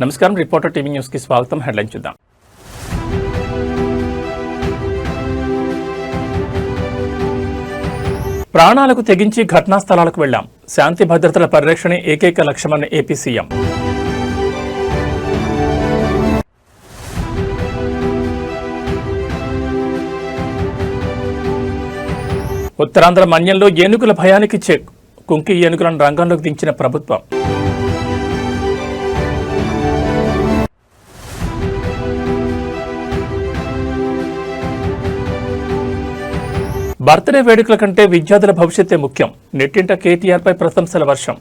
నమస్కారం reporter TV news కి స్వాగతం. హెడ్లైన్ చూద్దాం. ప్రాణాలకు తెగించి ఘటనా స్థలాలకు వెళ్లాం. శాంతి భద్రతల పరిరక్షణే ఏకైక లక్ష్యమన్న ఏపీ సీఎం. ఉత్తరాంధ్ర మన్యంలో ఏనుగుల భయానికి చెక్. కుంకి ఏనుగులను రంగంలోకి దించిన ప్రభుత్వం. బర్త్డే వేడుకల కంటే విద్యార్థుల భవిష్యత్తే ముఖ్యం. నెట్టింట కేటీఆర్పై ప్రశంసల వర్షం.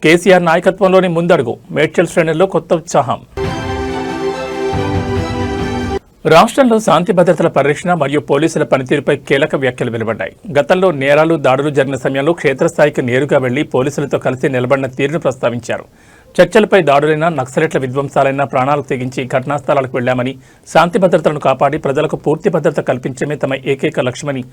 కేసీఆర్ నాయకత్వంలోని ముందడుగు. మేడ్చల్ శ్రేణుల్లో కొత్త ఉత్సాహం. రాష్ట్రంలో శాంతి భద్రతల పరిరక్షణ మరియు పోలీసుల పనితీరుపై కీలక వ్యాఖ్యలు వెలువడ్డాయి. గతంలో నేరాలు దాడులు జరిగిన సమయంలో క్షేత్రస్థాయికి నేరుగా వెళ్లి పోలీసులతో కలిసి నిలబడిన తీరును ప్రస్తావించారు. చర్చలపై దాడులైనా నక్సలెట్ల విధ్వంసాలైనా ప్రాణాలకు తెగించి ఘటనా స్థలాలకు వెళ్లామని, శాంతి భద్రతలను కాపాడి ప్రజలకు పూర్తి భద్రత కల్పించడమే తమ ఏకైక లక్ష్యమని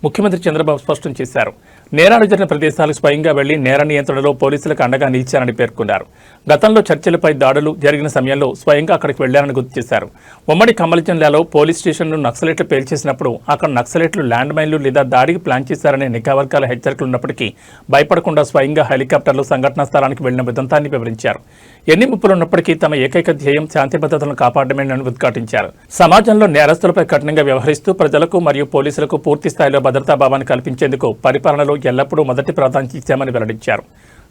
ముఖ్యమంత్రి చంద్రబాబు స్పష్టం చేశారు. నేరాలు జరిగిన ప్రదేశాలకు స్వయంగా వెళ్లి నేర నియంత్రణలో పోలీసులకు అండగా నిలిచారని పేర్కొన్నారు. గతంలో చర్చలపై దాడులు జరిగిన సమయంలో స్వయంగా అక్కడికి వెళ్లారని గుర్తు చేశారు. ఉమ్మడి ఖమ్మం జిల్లాలో పోలీస్ స్టేషన్ను నక్సలెట్లు పేల్చేసినప్పుడు అక్కడ నక్సలెట్లు ల్యాండ్ మైన్లు లేదా దాడికి ప్లాన్ చేశారనే నిఘా వర్గాల హెచ్చరికలు ఉన్నప్పటికీ భయపడకుండా స్వయంగా హెలికాప్టర్లు సంఘటనా స్థలానికి వెళ్లిన ఉదంతాన్ని వివరించారు. ఎన్ని ముప్పులున్నప్పటికీ తమ ఏకైక ధ్యేయం శాంతి భద్రతలను కాపాడమేనని ఉద్ఘాటించారు. సమాజంలో నేరస్తులపై కఠినంగా వ్యవహరిస్తూ ప్రజలకు మరియు పోలీసులకు పూర్తి స్థాయిలో భద్రతా భావాన్ని కల్పించేందుకు పరిపాలనలో ఎల్లప్పుడూ మొదటి ప్రాధాన్యత ఇచ్చామని వెల్లడించారు.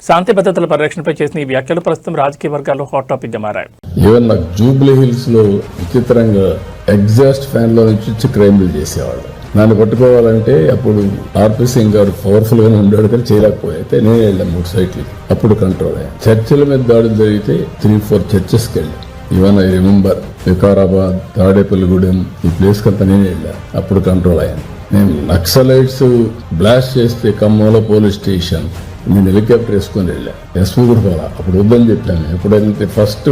శాంతి భద్రతల పరిరక్షణపై చేసిన ఈ వ్యాఖ్యలు ప్రస్తుతం రాజకీయ వర్గాల్లో హాట్ టాపిక్ గా మారాయి. ఈవెన్ నాకు జూబ్లీ హిల్స్ లో విచిత్రంగా ఎగ్జాస్ట్ ఫ్యాన్ లో నుంచి క్రైమ్లు చేసేవాళ్ళు. నన్ను పట్టుకోవాలంటే అప్పుడు ఆర్పీ సింగ్ గారు పవర్ఫుల్ గానే ఉండేవాడు కానీ చేయలేకపోతే నేను వెళ్ళాను 3 సైట్లకి. అప్పుడు కంట్రోల్ అయ్యాను. చర్చిల మీద దాడులు జరిగితే 3-4 చర్చెస్కి వెళ్ళాను. Even I remember Vikarabad, Tadepalligudem ఈ ప్లేస్ కంతా నేనే వెళ్ళాను. అప్పుడు కంట్రోల్ అయ్యాను. నేను నక్సలైట్స్ బ్లాస్ట్ చేస్తే ఖమ్మంలో పోలీస్ స్టేషన్ నేను హెలికాప్టర్ వేసుకొని వెళ్ళా. ఎస్పీ కూడా పోలా. అప్పుడు వద్దని చెప్పాను. ఎప్పుడైతే ఫస్ట్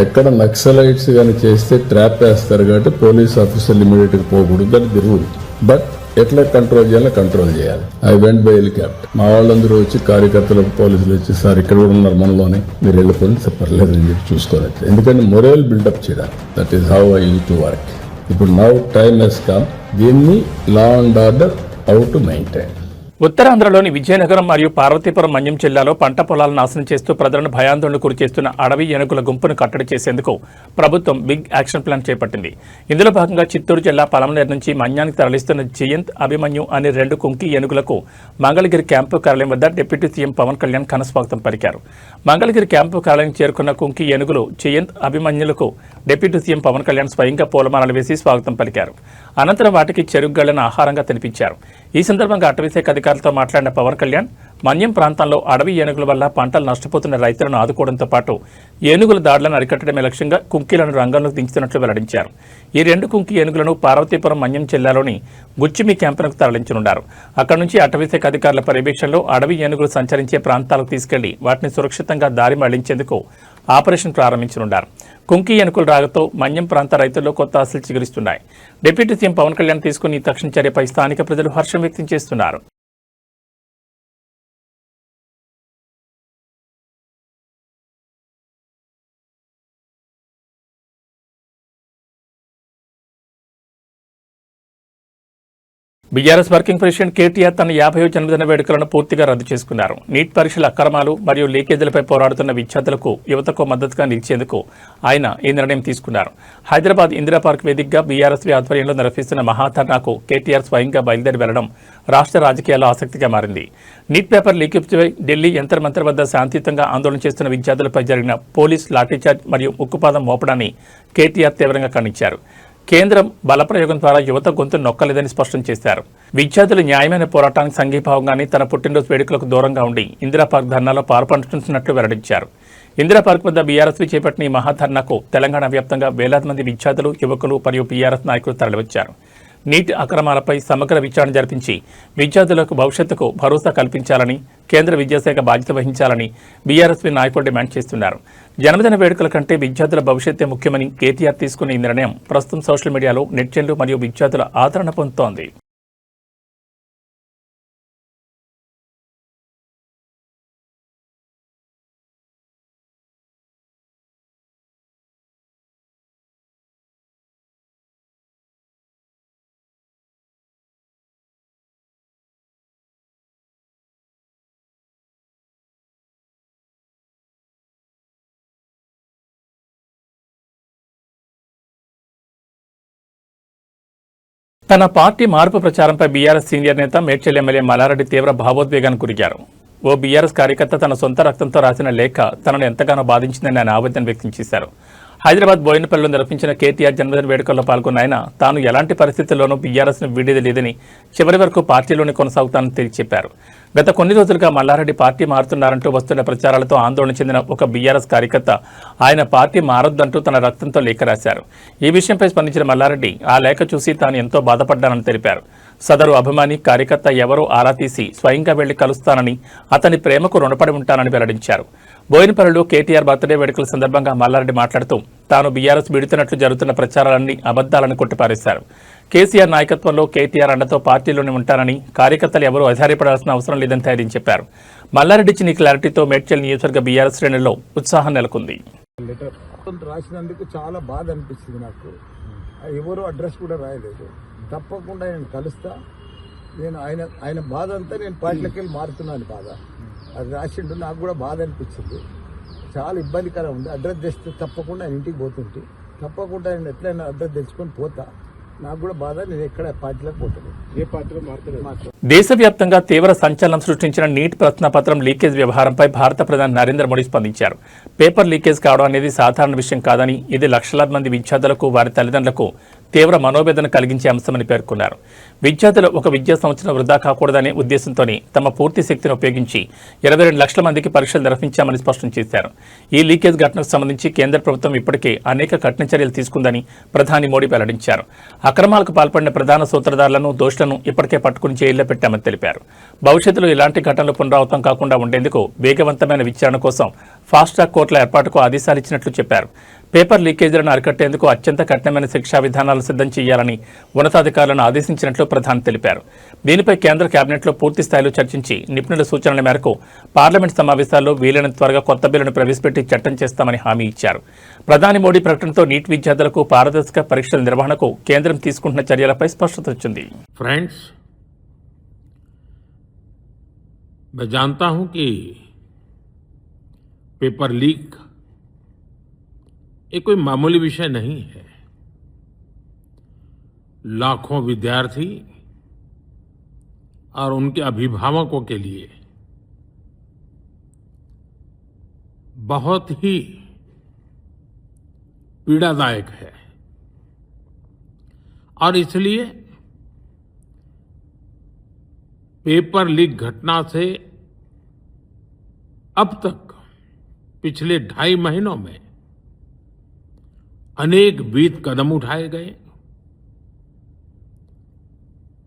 ఎక్కడ నక్సలైట్స్ కానీ చేస్తే ట్రాప్ వేస్తారు కాబట్టి పోలీస్ ఆఫీసర్లు ఇమీడియట్ గా పోకూడదు. అది రూల్. బట్ ఎట్లా కంట్రోల్ చేయాలో కంట్రోల్ చేయాలి. I went by helicopter. మా వాళ్ళందరూ వచ్చి కార్యకర్తలు పోలీసులు వచ్చి సార్ ఇక్కడ కూడా ఉన్నారు మనలోనే, మీరు వెళ్ళిపోయి పర్లేదు అని చెప్పి చూసుకోవచ్చు. ఎందుకంటే మొరల్ బిల్డప్ చేయడానికి. That is how I use to work. ఇప్పుడు నౌ టైమ్ హెస్ కమ్. దీన్ని law and order how to maintain. ఉత్తరాంధ్రలోని విజయనగరం మరియు పార్వతీపురం మన్యం జిల్లాలో పంట పొలాలను నాశనం చేస్తూ ప్రజలను భయాందోళనకు గురి చేస్తున్న అడవి ఏనుగుల గుంపును కట్టడి చేసేందుకు ప్రభుత్వం బిగ్ యాక్షన్ ప్లాన్ చేపట్టింది. ఇందులో భాగంగా చిత్తూరు జిల్లా పలమనేరు నుంచి మన్యానికి తరలిస్తున్న జయంత్, అభిమన్యు అనే 2 కుంకి ఏనుగులకు మంగళగిరి క్యాంపు కార్యాలయం వద్ద డిప్యూటీ సీఎం పవన్ కళ్యాణ్ ఘనస్వాగతం పలికారు. మంగళగిరి క్యాంపు కార్యాలయం చేరుకున్న కుంకి ఏనుగులు జయంత్, అభిమన్యులకు డిప్యూటీ సీఎం పవన్ కళ్యాణ్ స్వయంగా పూలమాలలు వేసి స్వాగతం పలికారు. అనంతరం వాటికి చెరుకుగళ్లను ఆహారంగా తినిపించారు. ఈ సందర్భంగా అటవీశాఖ అధికారులతో మాట్లాడిన పవన్ కళ్యాణ్ మన్యం ప్రాంతంలో అడవి ఏనుగుల వల్ల పంటలు నష్టపోతున్న రైతులను ఆదుకోవడంతో పాటు ఏనుగుల దాడులను అరికట్టడమే లక్ష్యంగా కుంకీలను రంగంలోకి దించుతున్నట్లు వెల్లడించారు. ఈ 2 కుంకి ఏనుగులను పార్వతీపురం మన్యం జిల్లాలోని గుచ్చిమి క్యాంపునకు తరలించనున్నారు. అక్కడి నుంచి అటవీశాఖ అధికారుల పర్యవేక్షణలో అడవి ఏనుగులు సంచరించే ప్రాంతాలకు తీసుకెళ్లి వాటిని సురక్షితంగా దారి మళ్లించేందుకు ఆపరేషన్ ప్రారంభించనున్నారు. కుంకి ఏనుగుల రాగతో మన్యం ప్రాంత రైతుల్లో కొత్త ఆశలు చిగురిస్తున్నాయి. డిప్యూటీ సీఎం పవన్ కళ్యాణ్ తీసుకుని ఈ తక్షణ చర్యపై స్థానిక ప్రజలు హర్షం వ్యక్తం చేస్తున్నారు. బీఆర్ఎస్ వర్కింగ్ ప్రెసిడెంట్ కేటీఆర్ తన 50వ జన్మదిన వేడుకలను పూర్తిగా రద్దు చేసుకున్నారు. నీట్ పరీక్షల అక్రమాలు మరియు లీకేజీలపై పోరాడుతున్న విద్యార్థులకు, యువతకు మద్దతుగా నిలిచేందుకు ఆయన ఈ నిర్ణయం తీసుకున్నారు. హైదరాబాద్ ఇందిరా పార్క్ వేదికగా బీఆర్ఎస్ ఆధ్వర్యంలో నిర్వహిస్తున్న మహాధర్నాకు కేటీఆర్ స్వయంగా బయలుదేరి వెళ్లడం రాష్ట్ర రాజకీయాల్లో ఆసక్తిగా మారింది. నీట్ పేపర్ లీకేజీపై ఢిల్లీ యంతర్ మంతర్ వద్ద శాంతియుతంగా ఆందోళన చేస్తున్న విద్యార్థులపై జరిగిన పోలీస్ లాఠీచార్జ్ మరియు ఉక్కుపాదం మోపడాన్ని కేటీఆర్ తీవ్రంగా ఖండించారు. కేంద్రం బలప్రయోగం ద్వారా యువత గొంతు నొక్కలేదని స్పష్టం చేశారు. విద్యార్థులు న్యాయమైన పోరాటానికి సంఘీభావంగానే తన పుట్టినరోజు వేడుకలకు దూరంగా ఉండి ఇందిరా పార్క్ ధర్నాలో పాల్పంచుతున్నట్లు వెల్లడించారు. ఇందిరా పార్క్ వద్ద బీఆర్ఎస్ చేపట్టిన ఈ మహాధర్నాకు తెలంగాణ వ్యాప్తంగా వేలాది మంది విద్యార్థులు, యువకులు మరియు బీఆర్ఎస్ నాయకులు తరలివచ్చారు. నీట్ అక్రమాలపై సమగ్ర విచారణ జరిపించి విద్యార్థులకు భవిష్యత్తుకు భరోసా కల్పించాలని కేంద్ర విద్యాశాఖ బాధ్యత వహించాలని బీఆర్ఎస్పీ నాయకులు డిమాండ్ చేస్తున్నారు. జన్మదిన వేడుకల కంటే విద్యార్థుల భవిష్యత్తే ముఖ్యమని కేటీఆర్ తీసుకున్న ఈ నిర్ణయం ప్రస్తుతం సోషల్ మీడియాలో నెటిజన్లు మరియు విద్యార్థుల ఆదరణ పొందుతోంది. తన పార్టీ మార్పు ప్రచారంపై బీఆర్ఎస్ సీనియర్ నేత మేడ్చల్ ఎమ్మెల్యే మల్లారెడ్డి తీవ్ర భావోద్వేగానికి గురయ్యారు. ఓ బీఆర్ఎస్ కార్యకర్త తన సొంత రక్తంతో రాసిన లేఖ తనను ఎంతగానో బాధించిందని ఆయన ఆవేదన వ్యక్తం చేశారు. హైదరాబాద్ బోయినపల్లిలో నిర్వహించిన కేటీఆర్ జన్మదిన వేడుకల్లో పాల్గొన్న ఆయన తాను ఎలాంటి పరిస్థితుల్లోనూ బీఆర్ఎస్ను వీడేది లేదని, చివరి వరకు పార్టీలోనే కొనసాగుతానని తేల్చి చెప్పారు. గత కొన్ని రోజులుగా మల్లారెడ్డి పార్టీ మారుతున్నారంటూ వస్తున్న ప్రచారాలతో ఆందోళన చెందిన ఒక బీఆర్ఎస్ కార్యకర్త ఆయన పార్టీ మారొద్దంటూ తన రక్తంతో లేఖ రాశారు. ఈ విషయంపై స్పందించిన మల్లారెడ్డి ఆ లేఖ చూసి తాను ఎంతో బాధపడ్డానని తెలిపారు. సదరు అభిమాని కార్యకర్త ఎవరో ఆరా తీసి స్వయంగా వెళ్లి కలుస్తానని, అతని ప్రేమకు రుణపడి ఉంటానని వెల్లడించారు. బోయినపల్లిలో కేటీఆర్ బర్త్డే వేడుకల సందర్భంగా మల్లారెడ్డి మాట్లాడుతూ తాను బీఆర్ఎస్ విడుతున్నట్లు జరుగుతున్న ప్రచారాలన్నీ అబద్దాలని కొట్టిపారేశారు. కేసీఆర్ నాయకత్వంలో కేటీఆర్ అండతో పార్టీలోనే ఉంటానని, కార్యకర్తలు ఎవరూ ఆధారపడాల్సిన అవసరం లేదని ధైర్యం చెప్పారు. మల్లారెడ్డి ఇచ్చిన ఈ క్లారిటీతో మేడ్చల్ నియోజకవర్గ బీఆర్ఎస్ శ్రేణుల్లో ఉత్సాహం నెలకొంది. రాసినందుకు చాలా బాధ అనిపించింది నాకు. ఎవరు అడ్రస్ కూడా రాయలేదు. తప్పకుండా నేను కలుస్తా. నేను ఆయన బాధ అంతా నేను పార్టీలోకి వెళ్ళి మారుతున్నాను బాధ. అది రాసిండు. నాకు కూడా బాధ అనిపించింది. చాలా ఇబ్బందికరం ఉంది. అడ్రస్ తెస్తే తప్పకుండా ఆయన ఇంటికి పోతుంటే తప్పకుండా నేను ఎట్లయినా అడ్రస్ తెచ్చుకొని పోతా. నాకు కూడా బాధ. నేను ఎక్కడ పార్టీలోకి పోతాను. ఏ పార్టీలో మారుతాను. దేశవ్యాప్తంగా తీవ్ర సంచలనం సృష్టించిన నీట్ ప్రశ్నపత్రం లీకేజ్ వ్యవహారంపై భారత ప్రధాని నరేంద్ర మోడీ స్పందించారు. పేపర్ లీకేజ్ కావడం అనేది సాధారణ విషయం కాదని, ఇది లక్షలాది మంది విద్యార్థులకు, వారి తల్లిదండ్రులకు తీవ్ర మనోవేదన కలిగించే అంశమని పేర్కొన్నారు. విద్యార్థులు ఒక విద్యా సంవత్సరం వృధా కాకూడదనే ఉద్దేశంతోనే తమ పూర్తి శక్తిని ఉపయోగించి 22 లక్షల మందికి పరీక్షలు నిర్వహించామని స్పష్టం చేశారు. ఈ లీకేజ్ ఘటనకు సంబంధించి కేంద్ర ప్రభుత్వం ఇప్పటికే అనేక కఠిన చర్యలు తీసుకుందని ప్రధాని మోడీ వెల్లడించారు. అక్రమాలకు పాల్పడిన ప్రధాన సూత్రధారులను, దోషులను ఇప్పటికే పట్టుకుని జైల్లో పెట్టామని తెలిపారు. భవిష్యత్తులో ఇలాంటి ఘటనలు పునరావృతం కాకుండా ఉండేందుకు వేగవంతమైన విచారణ కోసం ఫాస్ట్ ట్రాక్ కోర్టుల ఏర్పాటుకు ఆదేశాలు ఇచ్చినట్లు చెప్పారు. పేపర్ లీకేజీలను అరికట్టేందుకు అత్యంత కఠినమైన శిక్షా విధానాలు సిద్ధం చేయాలని ఉన్నతాధికారులను ఆదేశించినట్లు ప్రధాని తెలిపారు. దీనిపై కేంద్ర కేబినెట్లో పూర్తి స్థాయిలో చర్చించి నిపుణుల సూచనల మేరకు పార్లమెంట్ సమావేశాల్లో వీలైనంత త్వరగా కొత్త బిల్లును ప్రవేశపెట్టి చట్టం చేస్తామని హామీ ఇచ్చారు. ప్రధాని మోడీ ప్రకటనతో నీట్ విద్యార్థులకు పారదర్శక పరీక్షల నిర్వహణకు కేంద్రం తీసుకుంటున్న చర్యలపై స్పష్టత వచ్చింది. फ्रेंड्स, मैं जानता हूं कि पेपर लीक ये कोई मामूली विषय नहीं है. लाखों विद्यार्थी और उनके अभिभावकों के लिए बहुत ही पीड़ादायक है और इसलिए पेपर लीक घटना से अब तक पिछले 2.5 महीनों में अनेक विध कदम उठाए गए.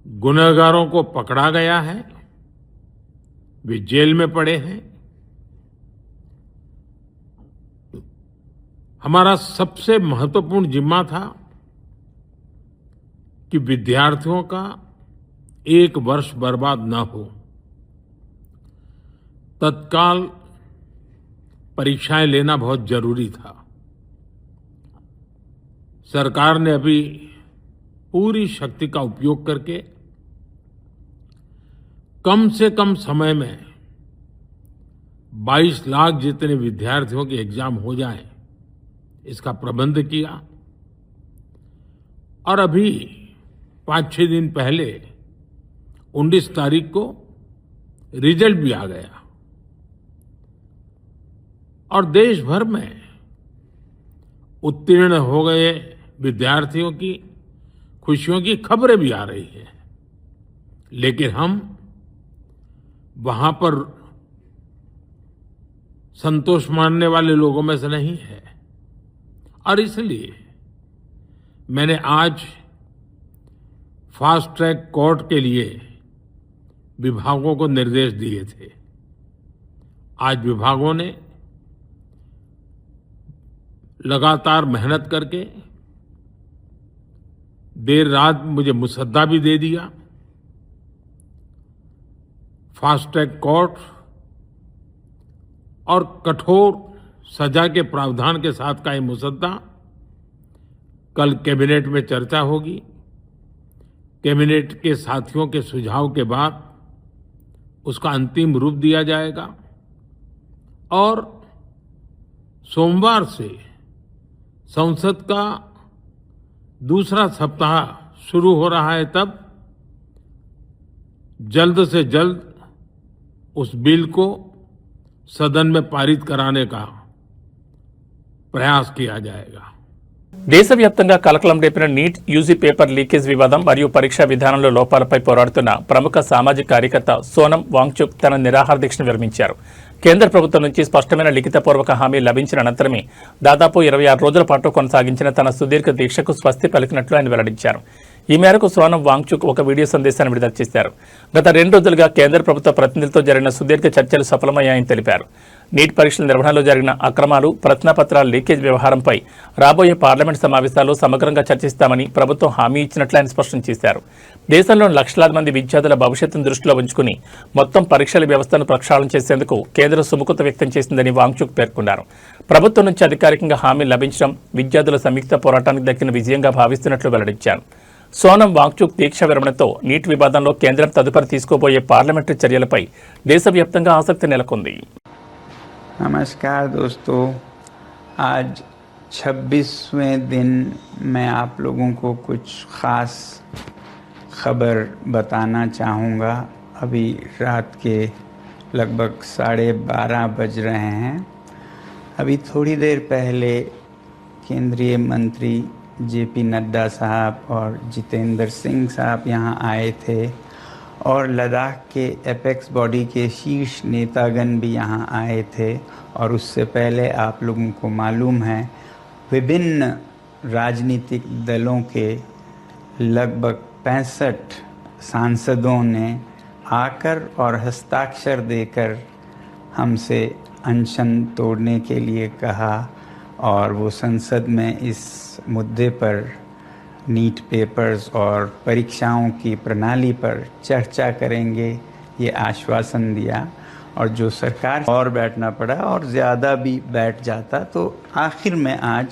गुनहगारों को पकड़ा गया है, वे जेल में पड़े हैं. हमारा सबसे महत्वपूर्ण जिम्मा था कि विद्यार्थियों का 1 वर्ष बर्बाद न हो. तत्काल परीक्षाएं लेना बहुत जरूरी था. सरकार ने अभी पूरी शक्ति का उपयोग करके कम से कम समय में 22 लाख जितने विद्यार्थियों के एग्जाम हो जाए इसका प्रबंध किया. और अभी 5-6 दिन पहले 19 तारीख को रिजल्ट भी आ गया और देश भर में उत्तीर्ण हो गए विद्यार्थियों की खुशियों की खबरें भी आ रही हैं. लेकिन हम वहां पर संतोष मानने वाले लोगों में से नहीं है और इसलिए मैंने आज फास्ट ट्रैक कोर्ट के लिए विभागों को निर्देश दिए थे। आज विभागों ने लगातार मेहनत करके देर रात मुझे मुसद्दा भी दे दिया। फास्ट ट्रैक कोर्ट और कठोर सजा के प्रावधान के साथ का ये मुसद्दा कल कैबिनेट में चर्चा होगी। कैबिनेट के साथियों के सुझाव के बाद उसका अंतिम रूप दिया जाएगा और सोमवार से संसद का दूसरा सप्ताह शुरू हो रहा है, तब जल्द से जल्द उस बिल को सदन में पारित कराने का प्रयास किया जाएगा। దేశవ్యాప్తంగా కలకలం రేపిన నీట్ యూజీ పేపర్ లీకేజ్ వివాదం మరియు పరీక్షా విధానంలో లోపాలపై పోరాడుతున్న ప్రముఖ సామాజిక కార్యకర్త సోనం వాంగ్చుక్ తన నిరాహార దీక్షను విరమించారు. కేంద్ర ప్రభుత్వం నుంచి స్పష్టమైన లిఖితపూర్వక హామీ లభించిన అనంతరమే దాదాపు 26 రోజుల పాటు కొనసాగించిన తన సుదీర్ఘ దీక్షకు స్వస్తి పలికినట్లు ఆయన వెల్లడించారు. ఈ మేరకు సోనం వాంగ్చుక్ ఒక వీడియో సందేశాన్ని విడుదల చేశారు. గత 2 రోజులుగా కేంద్ర ప్రభుత్వ ప్రతినిధులతో జరిగిన సుదీర్ఘ చర్చలు సఫలమయ్యాయని తెలిపారు. నీట్ పరీక్షల నిర్వహణలో జరిగిన అక్రమాలు, ప్రశ్నాపత్రాల లీకేజ్ వ్యవహారంపై రాబోయే పార్లమెంట్ సమావేశాల్లో సమగ్రంగా చర్చిస్తామని ప్రభుత్వం హామీ ఇచ్చినట్లు ఆయన స్పష్టం చేశారు. దేశంలోని లక్షలాది మంది విద్యార్థుల భవిష్యత్తును దృష్టిలో ఉంచుకుని మొత్తం పరీక్షల వ్యవస్థను ప్రక్షాళన చేసేందుకు కేంద్రం సుముఖత వ్యక్తం చేసిందని వాంగ్చుక్ పేర్కొన్నారు. ప్రభుత్వం నుంచి అధికారికంగా హామీ లభించడం విద్యార్థుల సంయుక్త పోరాటానికి దక్కిన విజయంగా భావిస్తున్నట్లు వెల్లడించారు. సోనం వాంగ్చుక్ దీక్ష విరమణతో నీట్ వివాదంలో కేంద్రం తదుపరి తీసుకోబోయే పార్లమెంటరీ చర్యలపై దేశవ్యాప్తంగా ఆసక్తి నెలకొంది. नमस्कार दोस्तों, आज 26वें दिन मैं आप लोगों को कुछ ख़ास खबर बताना चाहूँगा। अभी रात के लगभग 12:30 बज रहे हैं। अभी थोड़ी देर पहले केंद्रीय मंत्री जेपी नड्डा साहब और जितेंद्र सिंह साहब यहाँ आए थे और लद्दाख के एपेक्स बॉडी के शीर्ष नेतागण भी यहाँ आए थे। और उससे पहले आप लोगों को मालूम है विभिन्न राजनीतिक दलों के लगभग 65 सांसदों ने आकर और हस्ताक्षर देकर हमसे अनशन तोड़ने के लिए कहा और वो संसद में इस मुद्दे पर नीट पेपर्स और परीक्षाओं की प्रणाली पर चर्चा करेंगे, ये आश्वासन दिया। और जो सरकार और बैठना पड़ा और ज़्यादा भी बैठ जाता, तो आखिर में आज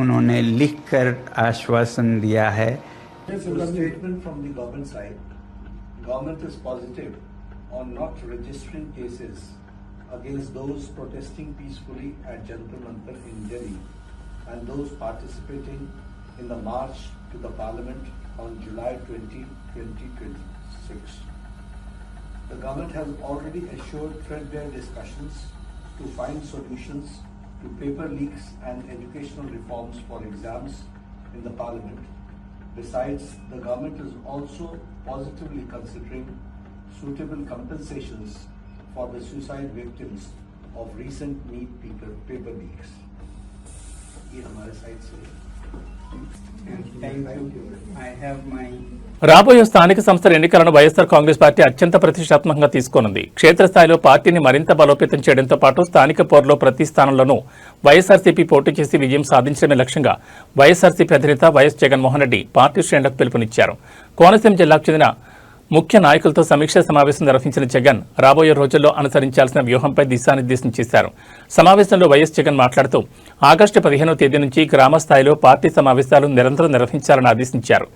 उन्होंने लिखकर आश्वासन दिया है। Statement from the government side, government is positive on not registering cases against those protesting peacefully at Jantar Mantar in Delhi and those participating in the march to the parliament on July 20, 2026. The government has already assured threadbare discussions to find solutions to paper leaks and educational reforms for exams in the parliament. Besides, the government is also positively considering suitable compensations for the suicide victims of recent NEET paper leaks. ये हमारे side से Thank you. I have my రాబోయే స్థానిక సంస్థల ఎన్నికలను YSR Congress party అత్యంత ప్రతిష్టాత్మకంగా తీసుకున్నది. క్షేత్రస్థాయిలో పార్టీని మరింత బలోపేతం చేయడంతో పాటు స్థానిక పోరులో ప్రతి స్థానంలోనూ వైఎస్ఆర్సీపీ పోటీ చేసి విజయం సాధించడమే లక్ష్యంగా వైఎస్ఆర్సీపీ అధినేత వైఎస్ జగన్మోహన్ రెడ్డి పార్టీ శ్రేణులకు పిలుపునిచ్చారు. కోనసీమ జిల్లాకు చెందిన ముఖ్య నాయకులతో సమీక్షా సమావేశం నిర్వహించిన జగన్ రాబోయే రోజుల్లో అనుసరించాల్సిన వ్యూహంపై దిశానిర్దేశం చేశారు. సమావేశంలో వైఎస్ జగన్ మాట్లాడుతూ ఆగస్టు 15వ తేదీ నుంచి గ్రామ స్థాయిలో పార్టీ సమావేశాలు నిరంతరం నిర్వహించాలని ఆదేశించారు.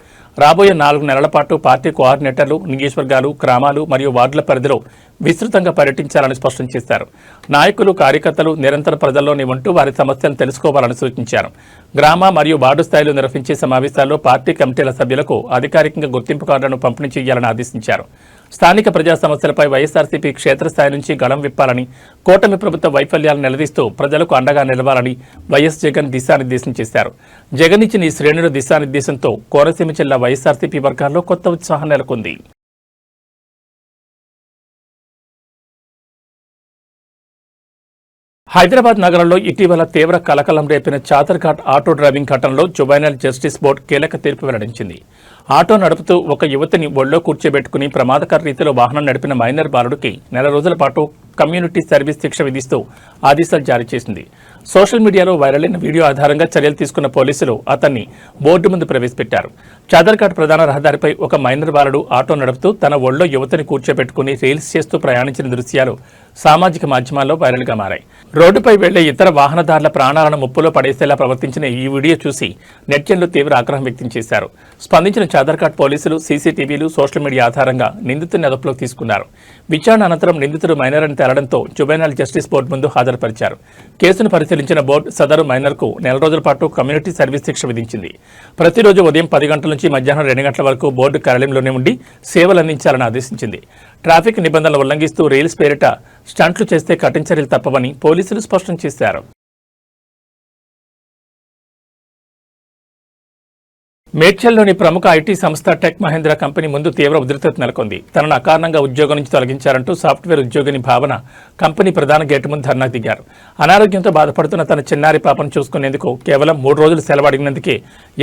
రాబోయే 4 నెలల పాటు పార్టీ కోఆర్డినేటర్లు నియోజకవర్గాలు, గ్రామాలు మరియు వార్డుల పరిధిలో విస్తృతంగా పర్యటించాలని స్పష్టం చేశారు. నాయకులు, కార్యకర్తలు నిరంతరం ప్రజల్లోనే ఉంటూ వారి సమస్యలను తెలుసుకోవాలని సూచించారు. గ్రామ మరియు వార్డు స్థాయిలో నిర్వహించే సమావేశాల్లో పార్టీ కమిటీల సభ్యులకు అధికారికంగా గుర్తింపు కార్డులను పంపిణీ చేయాలని ఆదేశించారు. స్థానిక ప్రజా సమస్యలపై వైఎస్ఆర్సీపీ క్షేత్రస్థాయి నుంచి గళం విప్పాలని, కూటమి ప్రభుత్వ వైఫల్యాలను నిలదీస్తూ ప్రజలకు అండగా నిలవాలని వైఎస్ జగన్ దిశానిర్దేశం చేశారు. జగన్ ఇచ్చిన ఈ శ్రేణుల దిశానిర్దేశంతో కోనసీమ జిల్లా వైఎస్ఆర్సీపీ వర్గాల్లో కొత్త ఉత్సాహం నెలకొంది. హైదరాబాద్ నగరంలో ఇటీవల తీవ్ర కలకలం రేపిన చాదర్ఘాట్ ఆటో డ్రైవింగ్ ఘటనలో జువైనల్ జస్టిస్ బోర్డు కీలక తీర్పు వెల్లడించింది. ఆటో నడుపుతూ ఒక యువతిని ఒళ్ళో కూర్చోబెట్టుకుని ప్రమాదకర రీతిలో వాహనం నడిపిన మైనర్ బాలుడికి నెల రోజుల పాటు కమ్యూనిటీ సర్వీస్ శిక్ష విధిస్తూ ఆదేశాలు జారీ చేసింది. సోషల్ మీడియాలో వైరల్ అయిన వీడియో ఆధారంగా చర్యలు తీసుకున్న పోలీసులు అతన్ని బోర్డు ముందు ప్రవేశపెట్టారు. చాదర్ఘాట్ ప్రధాన రహదారిపై ఒక మైనర్ బాలుడు ఆటో నడుపుతూ తన ఒళ్ళో యువతిని కూర్చోబెట్టుకుని రీల్స్ చేస్తూ ప్రయాణించిన దృశ్యాలు సామాజిక మాధ్యమాల్లో వైరల్గా మారాయి. రోడ్డుపై వెళ్లే ఇతర వాహనదారుల ప్రాణాలను ముప్పులో పడేసేలా ప్రవర్తించిన ఈ వీడియో చూసి నెటిజన్లు తీవ్ర ఆగ్రహం వ్యక్తం చేశారు. స్పందించిన చాదర్ఘాట్ పోలీసులు సీసీటీవీలు సోషల్ మీడియా ఆధారంగా నిందితుడిని అదుపులోకి తీసుకున్నారు. విచారణ అనంతరం నిందితుడు మైనర్ అని తేలడంతో జువెనైల్ జస్టిస్ బోర్డు ముందు హాజరుపరిచారు. కేసును పరిశీలించిన బోర్డు సదరు మైనర్కు నెల రోజుల పాటు కమ్యూనిటీ సర్వీస్ శిక్ష విధించింది. ప్రతిరోజు ఉదయం 10 గంటల నుంచి మధ్యాహ్నం 2 గంటల వరకు బోర్డు కార్యాలయంలోనే ఉండి సేవలు అందించాలని ఆదేశించింది. ట్రాఫిక్ నిబంధనలు ఉల్లంఘిస్తూ రీల్స్ పేరిట స్టంట్లు చేస్తే కఠిన చర్యలు తప్పవని పోలీసులు స్పష్టం చేశారు. మేడ్చల్లోని ప్రముఖ ఐటీ సంస్థ టెక్ మహీంద్రా కంపెనీ ముందు తీవ్ర ఉద్రిక్తత నెలకొంది. తనను అకారణంగా ఉద్యోగం నుంచి తొలగించారంటూ సాఫ్ట్వేర్ ఉద్యోగిని భావన కంపెనీ ప్రధాన గేటు ముందు ధర్నా దిగారు. అనారోగ్యంతో బాధపడుతున్న తన చిన్నారి పాపను చూసుకునేందుకు కేవలం 3 రోజులు సెలవు అడిగినందుకే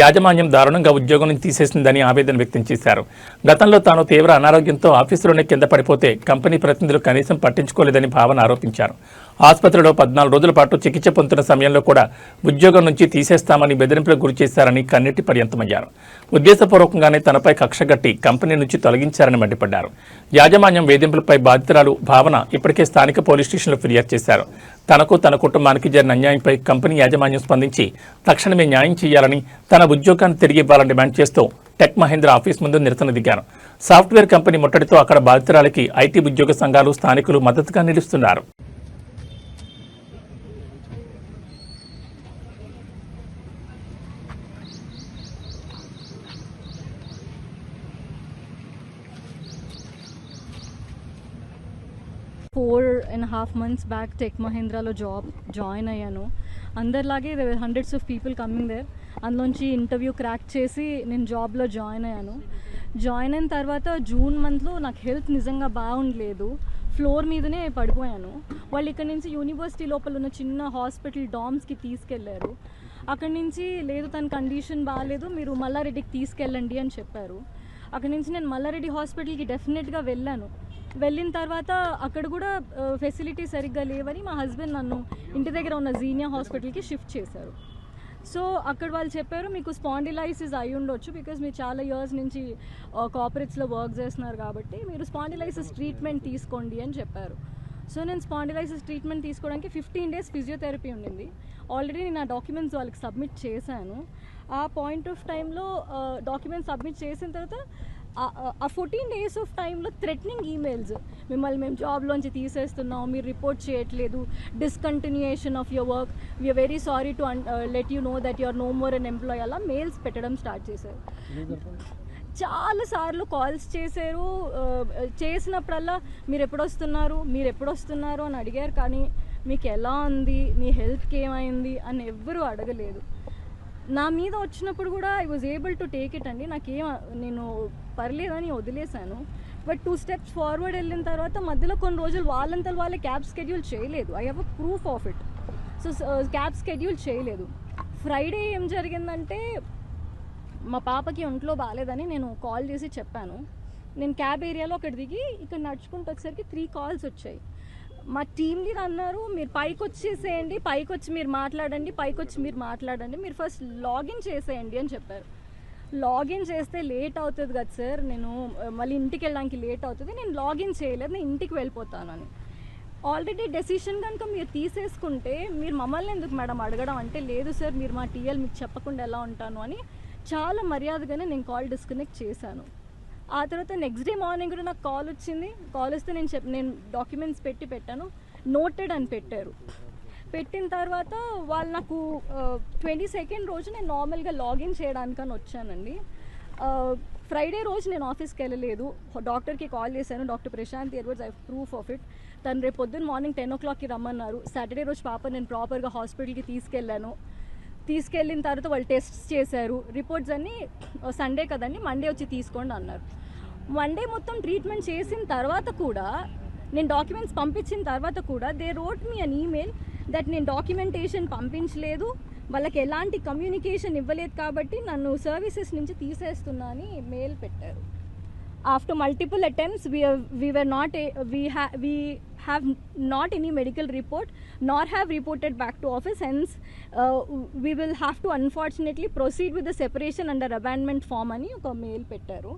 యాజమాన్యం దారుణంగా ఉద్యోగం నుంచి తీసేసిందని ఆవేదన వ్యక్తం చేశారు. గతంలో తాను తీవ్ర అనారోగ్యంతో ఆఫీసులోనే కింద పడిపోతే కంపెనీ ప్రతినిధులు కనీసం పట్టించుకోలేదని భావన ఆరోపించారు. ఆసుపత్రిలో 14 రోజుల పాటు చికిత్స పొందుతున్న సమయంలో కూడా ఉద్యోగం నుంచి తీసేస్తామని బెదిరింపులకు గురిచేశారని కన్నెట్టి పర్యంతమయ్యారు. ఉద్దేశపూర్వకంగానే తనపై కక్షగట్టి కంపెనీ నుంచి తొలగించారని మండిపడ్డారు. యాజమాన్యం వేధింపులపై బాధితురాలు భావన ఇప్పటికే స్థానిక పోలీస్ స్టేషన్లో ఫిర్యాదు చేశారు. తనకు తన కుటుంబానికి జరిగిన అన్యాయంపై కంపెనీ యాజమాన్యం స్పందించి తక్షణమే న్యాయం చేయాలని, తన ఉద్యోగాన్ని తిరిగి ఇవ్వాలని డిమాండ్ చేస్తూ టెక్ మహీంద్రా ఆఫీస్ ముందు నిరసన దిగారు. సాఫ్ట్వేర్ కంపెనీ ముట్టడితో అక్కడ బాధితురాలికి ఐటీ ఉద్యోగ సంఘాలు, స్థానికులు మద్దతుగా నిలుస్తున్నారు. Four and a half months back tech మహీంద్రాలో జాయిన్ అయ్యాను. అందరిలాగే hundreds of people coming there. అందులోంచి ఇంటర్వ్యూ క్రాక్ చేసి నేను జాబ్లో జాయిన్ అయ్యాను. జాయిన్ అయిన తర్వాత జూన్ మంత్లో నాకు హెల్త్ నిజంగా బాగుండలేదు. ఫ్లోర్ మీదనే పడిపోయాను. వాళ్ళు ఇక్కడ నుంచి యూనివర్సిటీ లోపల ఉన్న చిన్న హాస్పిటల్ డామ్స్కి తీసుకెళ్లారు. అక్కడి నుంచి లేదు తన కండిషన్ బాగాలేదు, మీరు మల్లారెడ్డికి తీసుకెళ్ళండి అని చెప్పారు. అక్కడి నుంచి నేను మల్లారెడ్డి హాస్పిటల్కి డెఫినెట్గా వెళ్ళాను. వెళ్ళిన తర్వాత అక్కడ కూడా ఫెసిలిటీ సరిగ్గా లేవని మా హస్బెండ్ నన్ను ఇంటి దగ్గర ఉన్న జీనియా హాస్పిటల్కి షిఫ్ట్ చేశారు. సో అక్కడ వాళ్ళు చెప్పారు మీకు స్పాండిలైసిస్ అయి ఉండొచ్చు, బికాజ్ మీరు చాలా ఇయర్స్ నుంచి కార్పొరేట్స్లో వర్క్ చేస్తున్నారు కాబట్టి మీరు స్పాండిలైసిస్ ట్రీట్మెంట్ తీసుకోండి అని చెప్పారు. సో నేను స్పాండిలైసిస్ ట్రీట్మెంట్ తీసుకోవడానికి 15 days ఫిజియోథెరపీ ఉండింది. ఆల్రెడీ నేను ఆ డాక్యుమెంట్స్ వాళ్ళకి సబ్మిట్ చేశాను. ఆ పాయింట్ ఆఫ్ టైంలో డాక్యుమెంట్స్ సబ్మిట్ చేసిన తర్వాత ఆ 14 days ఆఫ్ టైంలో థ్రెటనింగ్ ఈమెయిల్స్, మిమ్మల్ని మేము జాబ్లోంచి తీసేస్తున్నాం, మీరు రిపోర్ట్ చేయట్లేదు, discontinuation of your work, we're very sorry to let you know that your no more an employee, అలా మెయిల్స్ పెట్టడం స్టార్ట్ చేశారు. చాలాసార్లు కాల్స్ చేశారు. చేసినప్పుడల్లా మీరు ఎప్పుడొస్తున్నారు అని అడిగారు. కానీ మీకు ఎలా ఉంది, మీ హెల్త్కి ఏమైంది అని ఎవ్వరూ అడగలేదు. నా మీద వచ్చినప్పుడు కూడా I was able to take it అండి. నేను పర్లేదని వదిలేశాను. బట్ 2 steps ఫార్వర్డ్ వెళ్ళిన తర్వాత మధ్యలో కొన్ని రోజులు వాళ్ళంతలో వాళ్ళే క్యాబ్ స్కెడ్యూల్ చేయలేదు. I have a proof of it. So cab schedule చేయలేదు. ఫ్రైడే ఏం జరిగిందంటే మా పాపకి ఒంట్లో బాగాలేదని నేను కాల్ చేసి చెప్పాను. నేను క్యాబ్ ఏరియాలో అక్కడ దిగి ఇక్కడ నడుచుకుంటూ వచ్చేసరికి 3 calls వచ్చాయి. మా టీమ్ లీడర్ అన్నారు మీరు పైకి వచ్చేసేయండి, పైకి వచ్చి మీరు మాట్లాడండి, మీరు ఫస్ట్ లాగిన్ చేసేయండి అని చెప్పారు. లాగిన్ చేస్తే లేట్ అవుతుంది కదా సార్, నేను మళ్ళీ ఇంటికి వెళ్ళడానికి లేట్ అవుతుంది, నేను లాగిన్ చేయలేదు, నేను ఇంటికి వెళ్ళిపోతాను అని. ఆల్రెడీ డెసిషన్ కనుక మీరు తీసేసుకుంటే మీరు మమ్మల్ని ఎందుకు మేడం అడగడం అంటే, లేదు సార్ మీరు మా టీఎల్ మీకు చెప్పకుండా ఎలా ఉంటాను అని చాలా మర్యాదగానే నేను కాల్ డిస్కనెక్ట్ చేశాను. ఆ తర్వాత నెక్స్ట్ డే మార్నింగ్ కూడా నాకు కాల్ వచ్చింది. కాల్ వస్తే నేను డాక్యుమెంట్స్ పెట్టాను, నోటెడ్ అని పెట్టారు. పెట్టిన తర్వాత వాళ్ళు నాకు 22nd రోజు నేను నార్మల్గా లాగిన్ చేయడానికని వచ్చానండి. ఫ్రైడే రోజు నేను ఆఫీస్కి వెళ్ళలేదు. డాక్టర్కి కాల్ చేశాను, doctor Prashant Edwards, I proof of it. తను రేపు పొద్దున్న మార్నింగ్ 10 o'clockకి రమ్మన్నారు. సాటర్డే రోజు పాప నేను ప్రాపర్గా హాస్పిటల్కి తీసుకెళ్ళిన తర్వాత వాళ్ళు టెస్ట్స్ చేశారు. రిపోర్ట్స్ అన్నీ సండే కదండి, మండే వచ్చి తీసుకోండి అన్నారు. మండే మొత్తం ట్రీట్మెంట్ చేసిన తర్వాత కూడా, నేను డాక్యుమెంట్స్ పంపించిన తర్వాత కూడా they wrote me an email that నేను డాక్యుమెంటేషన్ పంపించలేదు, వాళ్ళకి ఎలాంటి కమ్యూనికేషన్ ఇవ్వలేదు కాబట్టి నన్ను సర్వీసెస్ నుంచి తీసేస్తున్నా అని మెయిల్ పెట్టారు. After multiple attempts we have not any medical report nor have reported back to office, hence we will have to unfortunately proceed with the separation under abandonment form అని ఒక mail పెట్టారు.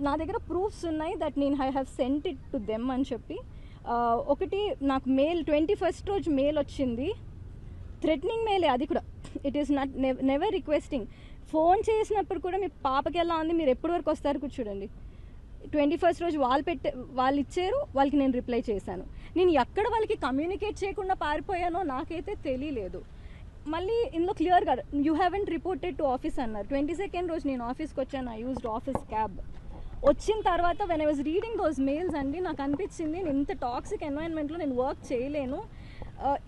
నా దగ్గర proofs ఉన్నాయి that నేను I have sent it to them అని చెప్పి. ఒకటి నాకు మెయిల్ 21st రోజు మెయిల్ వచ్చింది, థ్రెటనింగ్ మెయిలే అది కూడా. It is not never requesting. Phone చేసినప్పుడు కూడా మీ పాపకి ఎలా ఉంది, మీరు ఎప్పటి వరకు వస్తారు కూర్చోండి. 21st రోజు వాళ్ళు ఇచ్చారు, వాళ్ళకి నేను రిప్లై చేశాను. నేను ఎక్కడ వాళ్ళకి కమ్యూనికేట్ చేయకుండా పారిపోయానో నాకైతే తెలియలేదు. మళ్ళీ ఇందులో క్లియర్గా you haven't reported to office అన్నారు. 22nd రోజు నేను ఆఫీస్కి వచ్చాను. I used office cab. వచ్చిన తర్వాత when I was reading those mails అండి, నాకు అనిపించింది నేను ఇంత టాక్సిక్ ఎన్వైరన్మెంట్లో నేను వర్క్ చేయలేను.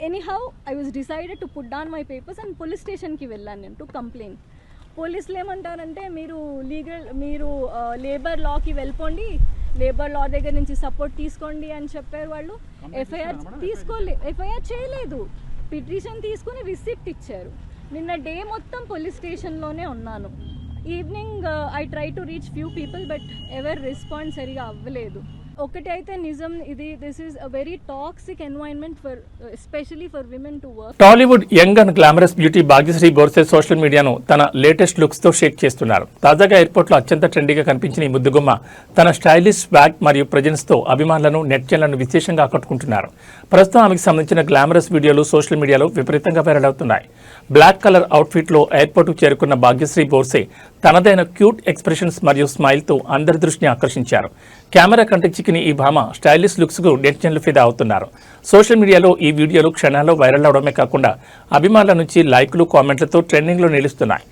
Anyhow I was decided to put down my papers and police స్టేషన్కి వెళ్ళాను నేను టు కంప్లైంట్. పోలీసులు ఏమంటారంటే మీరు లేబర్ లాకి వెళ్ళిపోండి, లేబర్ లా దగ్గర నుంచి సపోర్ట్ తీసుకోండి అని చెప్పారు. వాళ్ళు ఎఫ్ఐఆర్ చేయలేదు, పిటిషన్ తీసుకుని రిసిప్ట్ ఇచ్చారు. నిన్న డే మొత్తం పోలీస్ స్టేషన్లోనే ఉన్నాను. Evening I try to reach few people but ever response సరిగా అవ్వలేదు. ఒకటి అయితే నిజం, this is a very toxic environment for especially for women to work. Tollywood young and glamorous beauty Bhagyashri Borse social మీడియాను తన లేటెస్ట్ లుక్స్ తో షేక్ చేస్తున్నారు. తాజాగా ఎయిర్పోర్ట్ లో అత్యంత ట్రెండీగా కనిపించిన ఈ ముద్దుగుమ్మ తన స్టైలిష్ స్వాగ్ మరియు ప్రెజెన్స్ తో అభిమానులను నెట్జన్లను విశేషంగా ఆకట్టుకుంటున్నారు. ప్రస్తుతం ఆమెకు సంబంధించిన గ్లామరస్ వీడియోలు సోషల్ మీడియాలో విపరీతంగా వైరల్ అవుతున్నాయి. బ్లాక్ కలర్ అవుట్ఫిట్ లో ఎయిర్పోర్ట్ కు చేరుకున్న భాగ్యశ్రీ బోర్సే తనదైన క్యూట్ ఎక్స్ప్రెషన్స్ మరియు స్మైల్ తో అందరి దృష్టిని ఆకర్షించారు. కెమెరా కంటే చిక్కిన ఈ భామ స్టైలిష్ లుక్స్ కు నెటిజన్లు ఫిదా అవుతున్నారు. సోషల్ మీడియాలో ఈ వీడియోలు క్షణాల్లో వైరల్ అవడమే కాకుండా అభిమానుల నుంచి లైక్లు, కామెంట్లతో ట్రెండింగ్ లో నిలుస్తున్నాయి.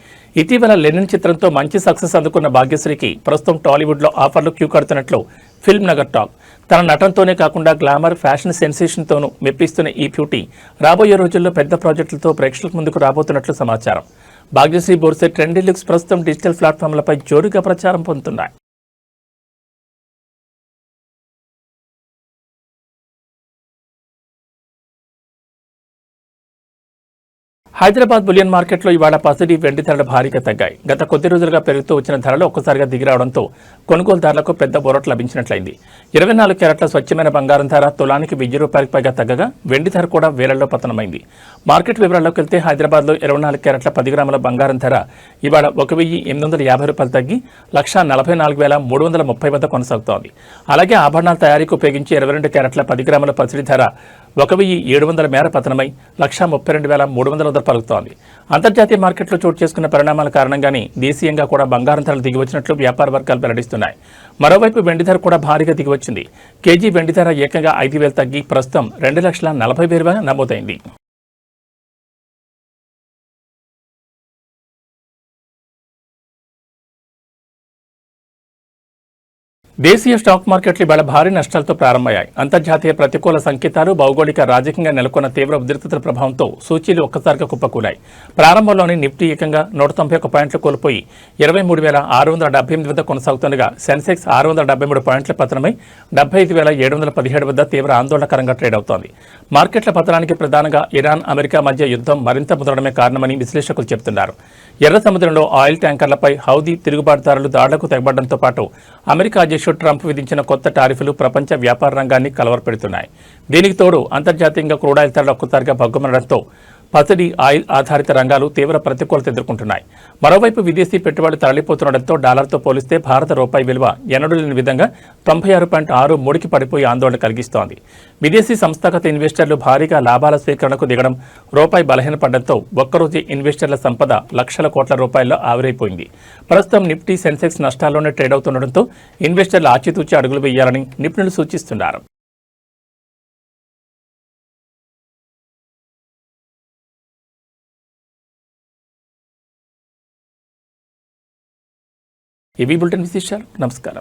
ఇటీవల లెనిన్ చిత్రంతో మంచి సక్సెస్ అందుకున్న భాగ్యశ్రీకి ప్రస్తుతం టాలీవుడ్ లో ఆఫర్లు క్యూ కడుతున్నట్లు ఫిల్మ్ నగర్ టాక్. తన నటనతోనే కాకుండా గ్లామర్, ఫ్యాషన్ సెన్సేషన్ తోనూ మెప్పిస్తున్న ఈ బ్యూటీ రాబోయే రోజుల్లో పెద్ద ప్రాజెక్టులతో ప్రేక్షకుల ముందుకు రాబోతున్నట్లు సమాచారం. భాగ్యశ్రీ బోర్సే ట్రెండీ లుక్స్ ప్రస్తుతం డిజిటల్ ప్లాట్ఫామ్లపై జోరుగా ప్రచారం పొందుతున్నాయి. హైదరాబాద్ బులియన్ మార్కెట్లో ఇవాళ పసిడి, వెండి ధరలు భారీగా తగ్గాయి. గత కొద్ది రోజులుగా పెరుగుతూ వచ్చిన ధరలు ఒక్కసారిగా దిగిరావడంతో కొనుగోలుదారులకు పెద్ద బోరట్ లభించినట్లయింది. 24 క్యారెట్ల స్వచ్ఛమైన బంగారం ధర తులానికి 1000 రూపాయలకు పైగా తగ్గగా వెండి ధర కూడా వేలల్లో పతనమైంది. మార్కెట్ వివరాల్లోకి వెళ్తే హైదరాబాద్లో 24 క్యారెట్ల 10 గ్రాముల బంగారం ధర ఇవాళ 1850 రూపాయలు తగ్గి 1,44,330 వద్ద కొనసాగుతోంది. అలాగే ఆభరణాల తయారీకి ఉపయోగించే 22 క్యారెట్ల 10 గ్రాముల పసిడి ధర 1,700 మేర పతనమై 1,32,300 వద్ద పలుకుతోంది. అంతర్జాతీయ మార్కెట్లో చోటు చేసుకున్న పరిణామాల కారణంగానే దేశీయంగా కూడా బంగారం ధరలు దిగివచ్చినట్లు వ్యాపార వర్గాలు వెల్లడిస్తున్నాయి. మరోవైపు వెండి ధర కూడా భారీగా దిగివచ్చింది. కేజీ వెండి ధర ఏకంగా 5,000 తగ్గి ప్రస్తుతం 2,40,000 నమోదైంది. దేశీయ స్టాక్ మార్కెట్లు ఇవాళ భారీ నష్టాలతో ప్రారంభమయ్యాయి. అంతర్జాతీయ ప్రతికూల సంకేతాలు, భౌగోళిక రాజకీయంగా నెలకొన్న తీవ్ర ఉద్రిక్తతల ప్రభావంతో సూచీలు ఒక్కసారిగా కుప్పకూలాయి. ప్రారంభంలోని నిఫ్టీ ఏకంగా 191 పాయింట్లు కోల్పోయి 23,678 వద్ద కొనసాగుతుండగా సెన్సెక్స్ 673 పాయింట్ల పతనమై 75,717 వద్ద తీవ్ర ఆందోళనకరంగా ట్రేడ్ అవుతోంది. మార్కెట్ల పతనానికి ప్రధానంగా ఇరాన్, అమెరికా మధ్య యుద్ధం మరింత ముదరడమే కారణమని విశ్లేషకులు చెబుతున్నారు. ఎర్ర సముద్రంలో ఆయిల్ ట్యాంకర్లపై హౌదీ తిరుగుబాటుదారులు దాడులకు తెగబడడంతో పాటు అమెరికా అధ్యక్షుడు ట్రంప్ విధించిన కొత్త టారిఫ్లు ప్రపంచ వ్యాపార రంగాన్ని కలవరపెడుతున్నాయి. దీనికి తోడు అంతర్జాతీయంగా క్రూడాయిల్ ధరలు ఒక్కసారిగా భగ్గుమనడంతో పసిడి, ఆయిల్ ఆధారిత రంగాలు తీవ్ర ప్రతికూలత ఎదుర్కొంటున్నాయి. మరోవైపు విదేశీ పెట్టుబడులు తరలిపోతుండటంతో డాలర్తో పోలిస్తే భారత రూపాయి విలువ ఎన్నడూ లేని విధంగా 96.63కి పడిపోయి ఆందోళన కలిగిస్తోంది. విదేశీ సంస్థాగత ఇన్వెస్టర్లు భారీగా లాభాల స్వీకరణకు దిగడం, రూపాయి బలహీనపడడంతో ఒక్కరోజు ఇన్వెస్టర్ల సంపద లక్షల కోట్ల రూపాయల్లో ఆవిరైపోయింది. ప్రస్తుతం నిఫ్టీ, సెన్సెక్స్ నష్టాల్లోనే ట్రేడ్ అవుతుండటంతో ఇన్వెస్టర్లు ఆచితూచి అడుగులు వేయాలని నిపుణులు సూచిస్తున్నారు. ఇవి బులెటిన్ విశేషాలు. నమస్కారం.